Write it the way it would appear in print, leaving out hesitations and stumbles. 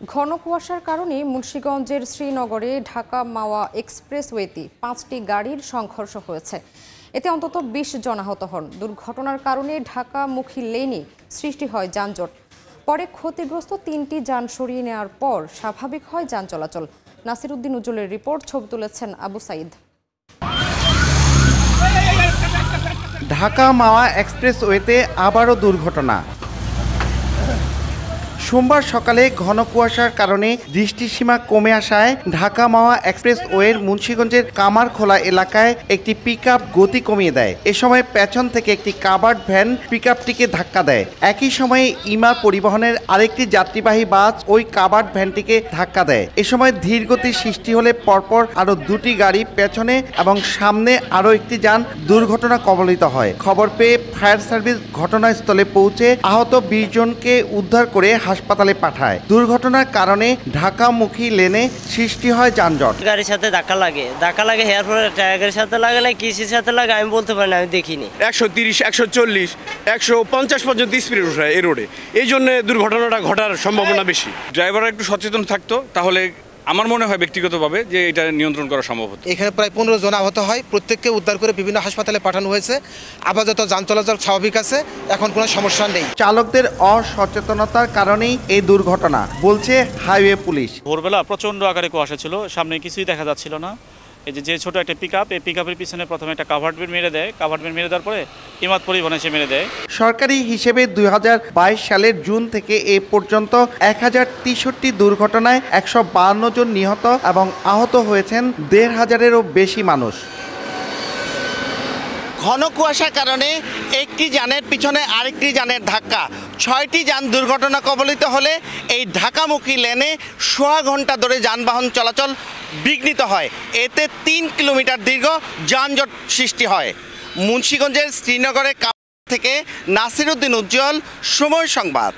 ঘন কুয়াশার কারণে মুন্সিগঞ্জের শ্রীনগরে ঢাকা মাওয়া এক্সপ্রেসওয়েতে 5টি গাড়ির সংঘর্ষ হয়েছে। এতে অন্তত 20 জন আহত হন। দুর্ঘটনার কারণে ঢাকামুখী লেনে সৃষ্টি হয় যানজট। পরে ক্ষতিগ্রস্ত 3টি যান সরিয়ে নেওয়ার পর স্বাভাবিক হয় যান চলাচল। নাসির উদ্দিন উজ্জ্বলের রিপোর্ট, ছবি তুলেছেন আবু সাইদ। ঢাকা মাওয়া এক্সপ্রেসওয়েতে আবারও দুর্ঘটনা। সোমবার সকালে ঘন কুয়াশার কারণে দৃষ্টিসীমা কমে আসায় ঢাকা মাওয়া এক্সপ্রেসওয়ের মুন্সিগঞ্জের কামারখোলা এলাকায় একটি পিকআপ গতি কমিয়ে দেয়। এ সময় পেছন থেকে একটি কাভার্ড ভ্যান পিকআপটিকে ধাক্কা দেয়। একই সময়ে ইমা পরিবহনের আরেকটি যাত্রীবাহী বাস ওই কাভার্ড ভ্যানটিকে ধাক্কা দেয়। এ সময় ধীর গতির সৃষ্টি হলে পরপর আরও 2টি গাড়ি পেছনে এবং সামনে আরও একটি যান দুর্ঘটনা কবলিত হয়। খবর পেয়ে ফায়ার সার্ভিস ঘটনাস্থলে পৌঁছে আহত 20 জনকে উদ্ধার করে হাসপাতালে পাঠায়। দুর্ঘটনার কারণে ঢাকামুখী লেনে সৃষ্টি হয় যানজট। গাড়ির সাথে ধাক্কা লাগে হেয়ার পরে ট্রাকের সাথে লাগালে কিসের সাথে লাগে আমি বলতে পারি না, আমি দেখিনি। 130, 140, 150 পর্যন্ত স্পিড উঠায় এই রোডে, এই জন্য দুর্ঘটনাটা ঘটার সম্ভাবনা বেশি। ড্রাইভাররা একটু সচেতন থাকতো তাহলে আমার মনে হয় ব্যক্তিগতভাবে যে এটা নিয়ন্ত্রণ করা সম্ভব হতো। এখানে প্রায় 15 জন আহত হয়, প্রত্যেককে উদ্ধার করে বিভিন্ন হাসপাতালে পাঠানো হয়েছে। আপাতত যান চলাচল স্বাভাবিক আছে, এখন কোনো সমস্যা নেই। চালকদের অসচেতনতার কারণেই এই দুর্ঘটনা বলছে হাইওয়ে পুলিশ। ভোরবেলা প্রচণ্ড আকারে কুয়াশা ছিল, সামনে কিছুই দেখা যাচ্ছিল না। এই যে ছোট একটা পিকআপ, এই পিকআপের পিছনে প্রথমে একটা কাভার্ড ভ্যান মেরে দেয়। কাভার্ড ভ্যান মেরে দেওয়ার পরে ইমাদ পরিবহন এসে মেরে দেয়। সরকারি হিসেবে 2022 সালের জুন থেকে এ পর্যন্ত 1063 দুর্ঘটনায় 152 জন নিহত এবং আহত হয়েছেন 1,500-এরও বেশি মানুষ। ঘন কুয়াশার কারণে একটি যানের পিছনে আরেকটি যানের ধাক্কা, 6টি যান দুর্ঘটনা কবলিত হলে এই ঢাকামুখী লেনে সোয়া ঘন্টা ধরে যানবাহন চলাচল বিঘ্নিত হয়। এতে 3 কিলোমিটার দীর্ঘ যানজট সৃষ্টি হয়। মুন্সিগঞ্জের শ্রীনগরের থেকে নাসির উদ্দিন উজ্জ্বল, সময় সংবাদ।